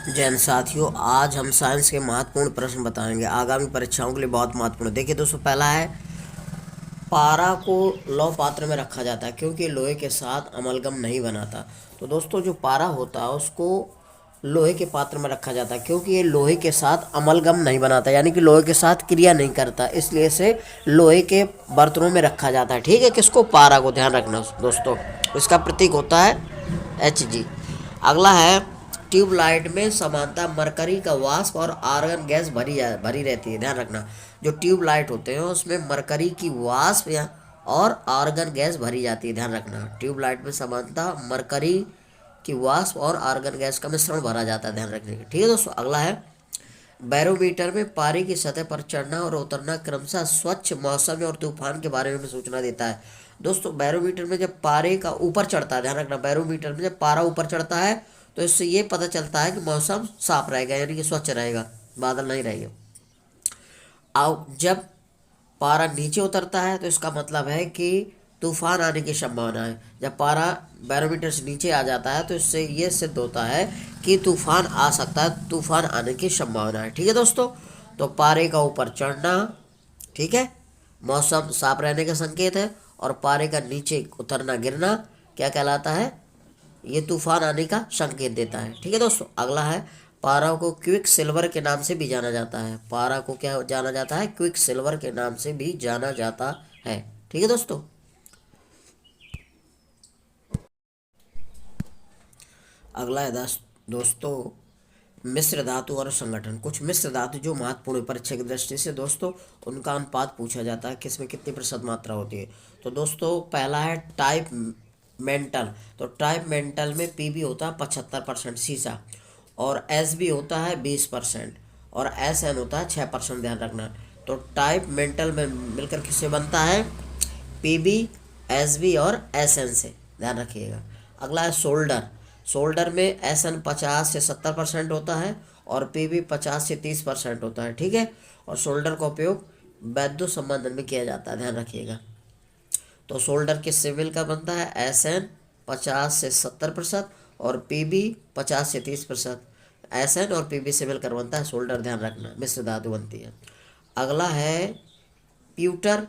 जैन साथियों, आज हम साइंस के महत्वपूर्ण प्रश्न बताएंगे। आगामी परीक्षाओं के लिए बहुत महत्वपूर्ण। देखिए दोस्तों, पहला है पारा को लौह पात्र में रखा जाता है क्योंकि लोहे के साथ अमलगम नहीं बनाता। तो दोस्तों, जो पारा होता है उसको लोहे के पात्र में रखा जाता है क्योंकि ये लोहे के साथ अमलगम नहीं बनाता, यानी कि लोहे के साथ क्रिया नहीं करता, इसलिए इसे लोहे के बर्तनों में रखा जाता है। ठीक है, किसको? पारा को। ध्यान रखना दोस्तों, इसका प्रतीक होता है Hg। अगला है ट्यूबलाइट में समानता मरकरी का वाष्प और आर्गन गैस भरी रहती है। ध्यान रखना, जो ट्यूबलाइट होते हैं उसमें मरकरी की वाष्प या और आर्गन गैस भरी जाती है। ध्यान रखना, ट्यूबलाइट में समानता मरकरी की वाष्प और आर्गन गैस का मिश्रण भरा जाता है। ध्यान रखने की। ठीक है दोस्तों, अगला है बैरोमीटर में पारे की सतह पर चढ़ना और उतरना क्रमशः स्वच्छ मौसम और तूफान के बारे में सूचना देता है। दोस्तों, बैरोमीटर में जब पारे का ऊपर चढ़ता है, ध्यान रखना, बैरोमीटर में जब पारा ऊपर चढ़ता है तो इससे ये पता चलता है कि मौसम साफ रहेगा, यानी कि स्वच्छ रहेगा, बादल नहीं रहेंगे। अब जब पारा नीचे उतरता है तो इसका मतलब है कि तूफान आने की संभावना है। जब पारा बैरोमीटर से नीचे आ जाता है तो इससे ये सिद्ध होता है कि तूफान आ सकता है, तूफान आने की संभावना है। ठीक है दोस्तों, तो पारे का ऊपर चढ़ना, ठीक है, मौसम साफ रहने का संकेत है, और पारे का नीचे उतरना, गिरना, क्या कहलाता है? ये तूफान आने का संकेत देता है। ठीक है दोस्तों, अगला है पारा को क्विक सिल्वर के नाम से भी जाना जाता है। पारा को क्या जाना जाता है? क्विक सिल्वर के नाम से भी जाना जाता है। ठीक है दोस्तों, अगला है दोस्तों मिश्र धातु और संगठन। कुछ मिश्र धातु जो महत्वपूर्ण परीक्षा की दृष्टि से दोस्तों उनका अनुपात पूछा जाता है, किसमें कितनी प्रतिशत मात्रा होती है। तो दोस्तों, पहला है टाइप मेंटल। तो टाइप मेंटल में पी बी होता है 75% सीसा, और एस बी होता है 20%, और एस एन होता है 6%। ध्यान रखना, तो टाइप मेंटल में मिलकर किससे बनता है? पी बी, एस बी और एस एन से। ध्यान रखिएगा। अगला है सोल्डर। सोल्डर में एस एन 50 से 70% होता है और पी बी 50 से 30% होता है। ठीक है, और सोल्डर का उपयोग वैद्युत संबंधन में किया जाता है। ध्यान रखिएगा। तो सोल्डर किस से मिलकर बनता है? एस एन 50 से 70% और पी बी 50 से 30%। एस एन और पी बी से मिलकर बनता है सोल्डर। ध्यान रखना, मिश्र धातु बनती है। अगला है प्यूटर।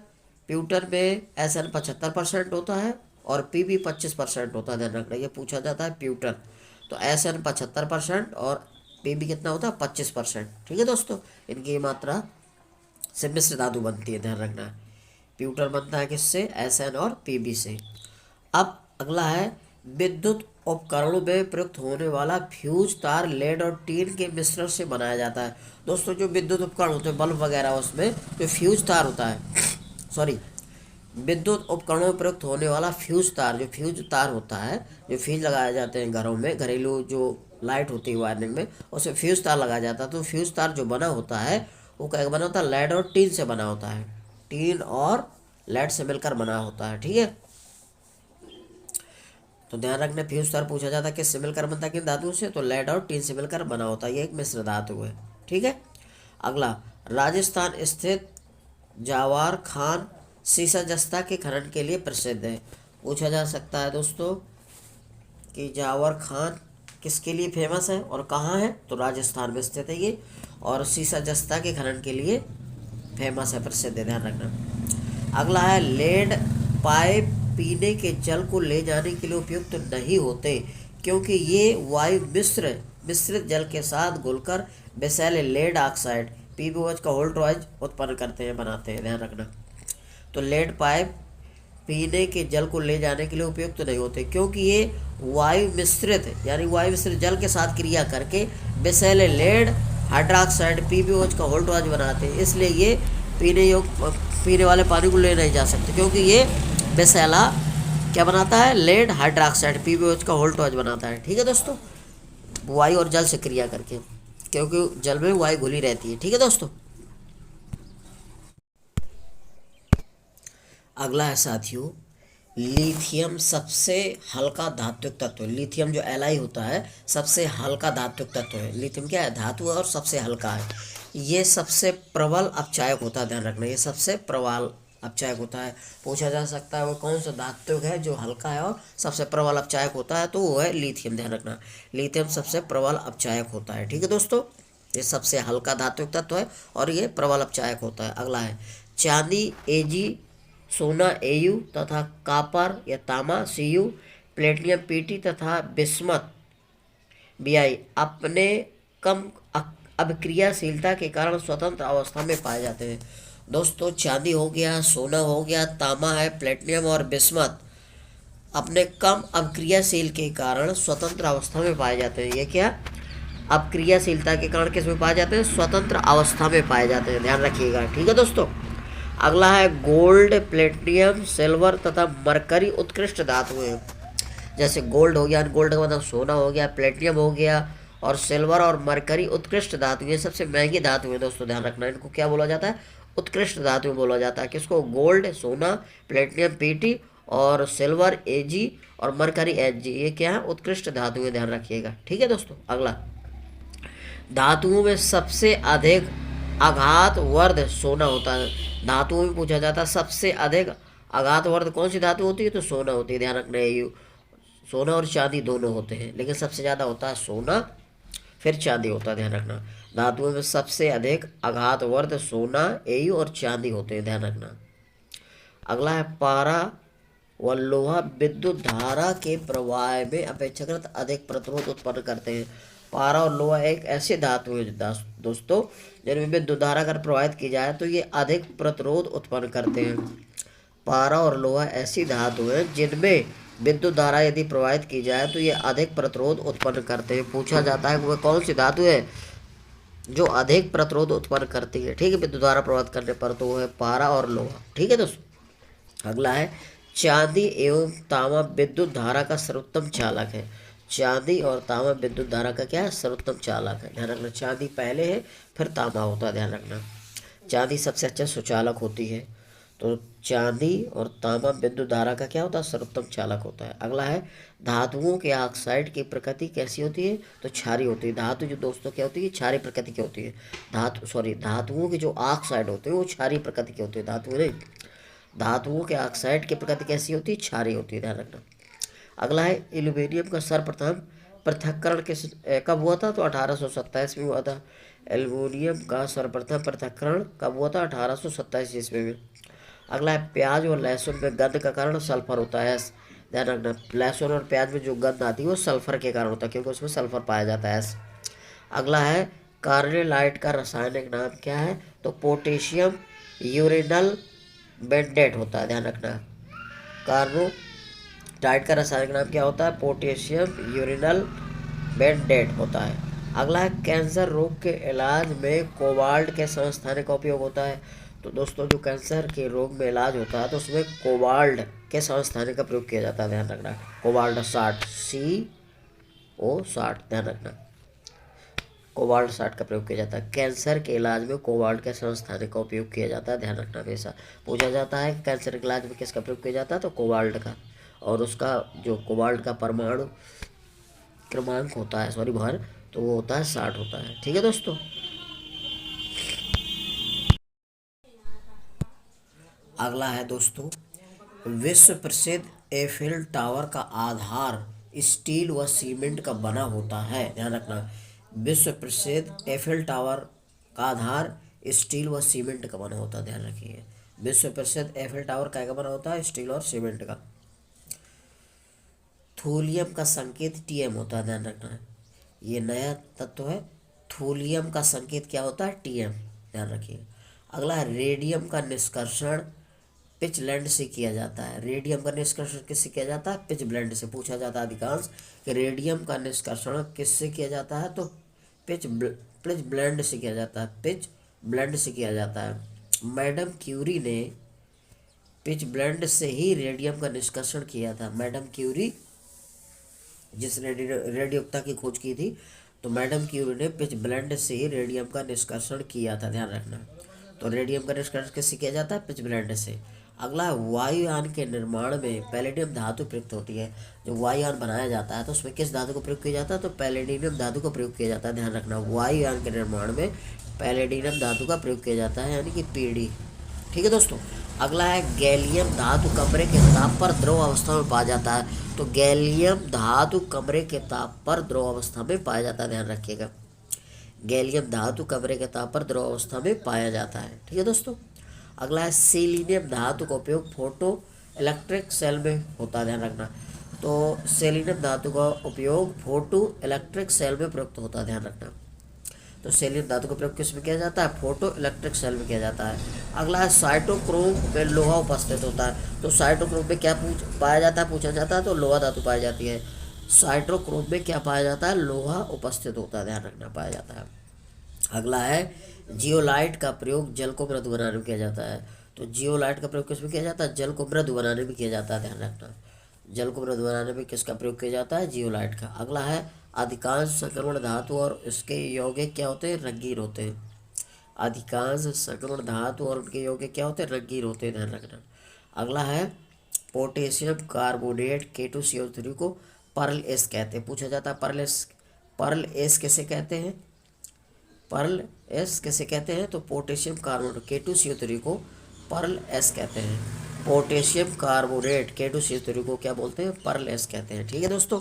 प्यूटर में एस एन 75% होता है और पी बी 25% होता है। ध्यान रखना, ये पूछा जाता है प्यूटर। तो एस एन 75% और पी बी कितना होता है? 25%। ठीक है दोस्तों, इनकी मात्रा से मिश्र धातु बनती है। ध्यान रखना, प्यूटर बनता है किससे? एस एन और पी बी से। अब अगला है विद्युत उपकरणों में प्रयुक्त होने वाला फ्यूज तार लेड और टीन के मिश्रण से बनाया जाता है। दोस्तों, जो विद्युत उपकरण होते हैं, बल्ब वगैरह, उसमें जो फ्यूज तार होता है, सॉरी, विद्युत उपकरणों में प्रयुक्त होने वाला फ्यूज तार, जो फ्यूज तार होता है, जो फ्यूज लगाए जाते हैं घरों में, घरेलू जो लाइट होती है वायरिंग में, उसमें फ्यूज तार लगाया जाता है। तो फ्यूज तार जो बना होता है वो क्या बना होता है? लेड और टीन से बना होता है। टीन और लेड से मिलकर बना होता है। ठीक है, तो ध्यान रखना, फ्यूज तार पूछा जाता है किससे मिलकर बनता है? किन धातुओं से? तो लेड और टीन से मिलकर बना होता है। ये एक मिश्र धातु है। ठीक है, अगला राजस्थान स्थित जावार खान सीसा जस्ता के खनन के लिए प्रसिद्ध है। पूछा जा सकता है दोस्तों कि जावर खान किसके लिए फेमस है और कहाँ है? तो राजस्थान में स्थित है ये, और सीसा जस्ता के खनन के लिए फेमस है, प्रसिद्ध है। ध्यान रखना। अगला है लेड पाइप पीने के जल को ले जाने के लिए उपयुक्त नहीं होते क्योंकि ये वायु मिश्रित जल के साथ घुलकर विषैले लेड ऑक्साइड पीबीओएच का होल्ट्रॉइज उत्पन्न करते हैं, बनाते हैं। ध्यान रखना, तो लेड पाइप पीने के जल को ले जाने के लिए उपयुक्त नहीं होते क्योंकि ये वायु मिश्रित, यानी वायु मिश्रित जल के साथ क्रिया करके विषैले लेड हाइड्रोक्साइड पीबीओएच का होल्ट्रॉइज बनाते हैं, इसलिए ये पीने वाले पानी को ले नहीं जा सकते क्योंकि ये विषैला क्या बनाता है? लेड हाइड्रोक्साइड पीबीओएच का होल्ट्रॉइज बनाता है। ठीक है दोस्तों, वायु और जल से क्रिया करके, क्योंकि जल में वायु घुली रहती है। ठीक है दोस्तों, अगला है साथियों लिथियम। सबसे हल्का धात्विक तत्व है। लिथियम जो एलाई होता है सबसे हल्का धात्विक तत्व है। लिथियम क्या है? धातु है और सबसे हल्का है। ये सबसे प्रबल अपचायक होता है। ध्यान रखना, ये सबसे प्रबल अपचायक होता है। पूछा जा सकता है वो कौन सा धातु है जो हल्का है और सबसे प्रबल अपचायक होता है, तो वो है लिथियम। ध्यान रखना, लिथियम सबसे प्रबल अपचायक होता है। ठीक है दोस्तों, ये सबसे हल्का धात्विक तत्व है और ये प्रबल अपचायक होता है। अगला है चांदी एजी, सोना एयू तथा कापर या तामा सीयू, प्लेटिनियम पीटी तथा बिस्मथ बीआई अपने कम अभिक्रियाशीलता के कारण स्वतंत्र अवस्था में पाए जाते हैं। दोस्तों चांदी हो गया, सोना हो गया, तांबा है, प्लेटिनियम और बिस्मथ अपने कम अभिक्रियाशील के कारण स्वतंत्र अवस्था में पाए जाते हैं। ये क्या, अपक्रियाशीलता के कारण किस में पाए जाते हैं, स्वतंत्र अवस्था में पाए जाते हैं। ध्यान रखिएगा। ठीक है दोस्तों, अगला है गोल्ड, प्लेटिनियम, सिल्वर तथा मरकरी उत्कृष्ट धातु हैं। जैसे गोल्ड हो गया, गोल्ड का मतलब सोना हो गया, प्लेटिनियम हो गया और सिल्वर और मरकरी उत्कृष्ट धातु, ये सबसे महंगी धातु है दोस्तों। ध्यान रखना, इनको क्या बोला जाता है, उत्कृष्ट धातु बोला जाता है। किसको, गोल्ड, सोना, प्लेटिनियम पीटी और सिल्वर एजी और मरकरी एजी, ये क्या है, उत्कृष्ट धातु है। ध्यान रखिएगा। ठीक है दोस्तों, अगला धातुओं में सबसे अधिक आघात वर्ध सोना होता है। धातुओं में पूछा जाता है सबसे अधिक आघात वर्ध कौन सी धातु होती है, तो सोना होती है। ध्यान रखना है, सोना और चांदी दोनों होते हैं, लेकिन सबसे ज़्यादा होता है सोना, फिर चांदी होता है। ध्यान रखना, धातुओं में सबसे अधिक आघातवर्ध सोना, एयू और चांदी होते हैं। ध्यान रखना। अगला है पारा व लोहा विद्युत धारा के प्रवाह में अपेक्षाकृत अधिक प्रतिरोध उत्पन्न करते हैं। पारा और लोहा एक ऐसे धातु है दोस्तों जिनमें विद्युत धारा अगर प्रवाहित की जाए तो ये अधिक प्रतिरोध उत्पन्न करते हैं। पारा और लोहा ऐसी धातु है जिनमें विद्युत धारा यदि प्रवाहित की जाए तो ये अधिक प्रतिरोध उत्पन्न करते हैं। पूछा जाता है वह कौन सी धातु है जो अधिक प्रतिरोध उत्पन्न करती है। ठीक है, विद्युत धारा प्रवाहित करने पर, तो वो है पारा और लोहा। ठीक है दोस्तों, अगला है चांदी एवं तांबा विद्युत धारा का सर्वोत्तम चालक है। चांदी और तांबा विद्युत धारा का क्या है, सर्वोत्तम चालक है। ध्यान रखना, चांदी पहले है फिर तांबा होता है। ध्यान रखना, चांदी सबसे अच्छा सुचालक होती है, तो चांदी और तांबा विद्युत धारा का क्या होता है, सर्वोत्तम चालक होता है। अगला है धातुओं के ऑक्साइड की प्रकृति कैसी होती है, तो क्षारीय होती है। धातु जो दोस्तों क्या होती है, क्षारीय प्रकृति की होती है। धातुओं के जो ऑक्साइड होते हैं वो क्षारीय प्रकृति के होते हैं, धातु नहीं। धातुओं के ऑक्साइड की प्रकृति कैसी होती है, क्षारीय होती है। ध्यान रखना। अगला है एल्यूमिनियम का सर्वप्रथम पृथक्करण किस कब हुआ था, तो 1827 में हुआ था। एल्यूमिनियम का सर्वप्रथम पृथक्करण कब हुआ था, 1827 ईस्वी में। अगला है प्याज और लहसुन में गंध का कारण सल्फर होता है। ध्यान रखना, लहसुन और प्याज में जो गंध आती है वो सल्फर के कारण होता है, क्योंकि उसमें सल्फर पाया जाता है। अगला है कार्नेलाइट का रासायनिक नाम क्या है, तो पोटेशियम यूरेनल बेंडेट होता है। ध्यान रखना, कार्नोटाइट का रासायनिक नाम क्या होता है, पोटेशियम यूरेनल बेंडेट होता है। अगला है कैंसर रोग के इलाज में कोबाल्ट के समस्थानिक का उपयोग होता है। तो दोस्तों जो कैंसर के रोग में इलाज होता है तो उसमें कोबाल्ट के समस्थानिक का प्रयोग किया जाता है। ध्यान रखना, कोबाल्ट 60 CO60। ध्यान रखना, कोबाल्ट 60 का प्रयोग किया जाता है। कैंसर के इलाज में कोबाल्ट के समस्थानिक का उपयोग किया जाता है। ध्यान रखना, हमेशा पूछा जाता है कैंसर के इलाज में किसका प्रयोग किया जाता है, तो कोबाल्ट का। और उसका जो कोबाल्ट का परमाणु क्रमांक होता है भार, तो वो होता है 60 होता है। ठीक है दोस्तों, अगला है दोस्तों विश्व प्रसिद्ध एफिल टावर का आधार स्टील व सीमेंट का बना होता है। ध्यान रखना, विश्व प्रसिद्ध एफिल टावर का आधार स्टील व सीमेंट का बना होता है। ध्यान रखिए, विश्व प्रसिद्ध एफिल टावर का बना होता है, स्टील और सीमेंट का। थोलियम का संकेत टीएम होता है। ध्यान रखना, ये नया तत्व है। थोलियम का संकेत क्या होता है, टीएम। ध्यान रखिए। अगला है रेडियम का निष्कर्षण पिच ब्लेंड से किया जाता है। रेडियम का निष्कर्षण किससे किया जाता है, पिच ब्लेंड से। पूछा जाता है अधिकांश कि रेडियम का निष्कर्षण किससे किया जाता है, तो पिच ब्लेंड से किया जाता है, पिच ब्लेंड से किया जाता है। मैडम क्यूरी ने पिच ब्लेंड से ही रेडियम का निष्कर्षण किया था। मैडम क्यूरी जिसने रेडियोक्ता की खोज की थी, तो मैडम क्यूरी ने पिच ब्लेंड से ही रेडियम का निष्कर्षण किया था। ध्यान रखना, तो रेडियम का निष्कर्षण किससे किया जाता है, पिच ब्लेंड से। अगला वायुयान के निर्माण में पैलेडियम धातु प्रयुक्त होती है। जो वायुयान बनाया जाता है तो उसमें किस धातु को प्रयोग किया जाता है, तो पैलेडियम धातु का प्रयोग किया जाता है। ध्यान रखना, वायुयान के निर्माण में पैलेडियम धातु का प्रयोग किया जाता है, यानी कि पीडी। ठीक है दोस्तों, अगला है गैलियम धातु कमरे के ताप पर द्रव अवस्था में पाया जाता है। तो गैलियम धातु कमरे के ताप पर द्रव अवस्था में पाया जाता है, ध्यान रखिएगा। गैलियम धातु कमरे के ताप पर द्रव अवस्था में पाया जाता है, ठीक है दोस्तों। अगला है सेलिनियम धातु का उपयोग फोटो इलेक्ट्रिक सेल में होता है, ध्यान रखना। तो सेलिनियम धातु का उपयोग फोटो इलेक्ट्रिक सेल में प्रयुक्त होता है, ध्यान रखना। तो सेलिनियम धातु का प्रयोग किस में किया जाता है? फोटो इलेक्ट्रिक सेल में किया जाता है। अगला है साइटोक्रोम में लोहा उपस्थित होता है। तो साइटोक्रोम में क्या पाया जाता है, पूछा जाता है, तो लोहा धातु पाई जाती है। साइटोक्रोम में क्या पाया जाता है? लोहा उपस्थित होता है, ध्यान रखना, पाया जाता है। अगला है जियोलाइट का प्रयोग जल को मृदु बनाने में किया जाता है। तो जियोलाइट का प्रयोग किसमें किया जाता है? जल को मृदु बनाने में किया जाता है, ध्यान रखना। जल को मृदु बनाने में किसका प्रयोग किया जाता है? जियोलाइट का। अगला है अधिकांश संक्रमण धातु और उसके यौगिक क्या होते हैं? रंगीन होते हैं। अधिकांश संक्रमण धातु और उनके यौगिक क्या होते हैं? रंगीन होते हैं, ध्यान रखना। अगला है पोटेशियम कार्बोनेट K2CO3 को पर्ल एस कहते हैं, पूछा जाता है। पर्ल एस किसे कहते हैं? पर्ल एस किसे कहते हैं? तो पोटेशियम कार्बोनेट K2CO3 को पर्ल एस कहते हैं। पोटेशियम कार्बोनेट K2CO3 को क्या बोलते हैं? पर्ल एस कहते हैं, ठीक है दोस्तों।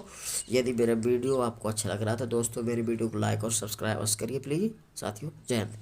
यदि मेरा वीडियो आपको अच्छा लग रहा था दोस्तों, मेरी वीडियो को लाइक और सब्सक्राइब करिए प्लीज़ साथियों। जय हिंद।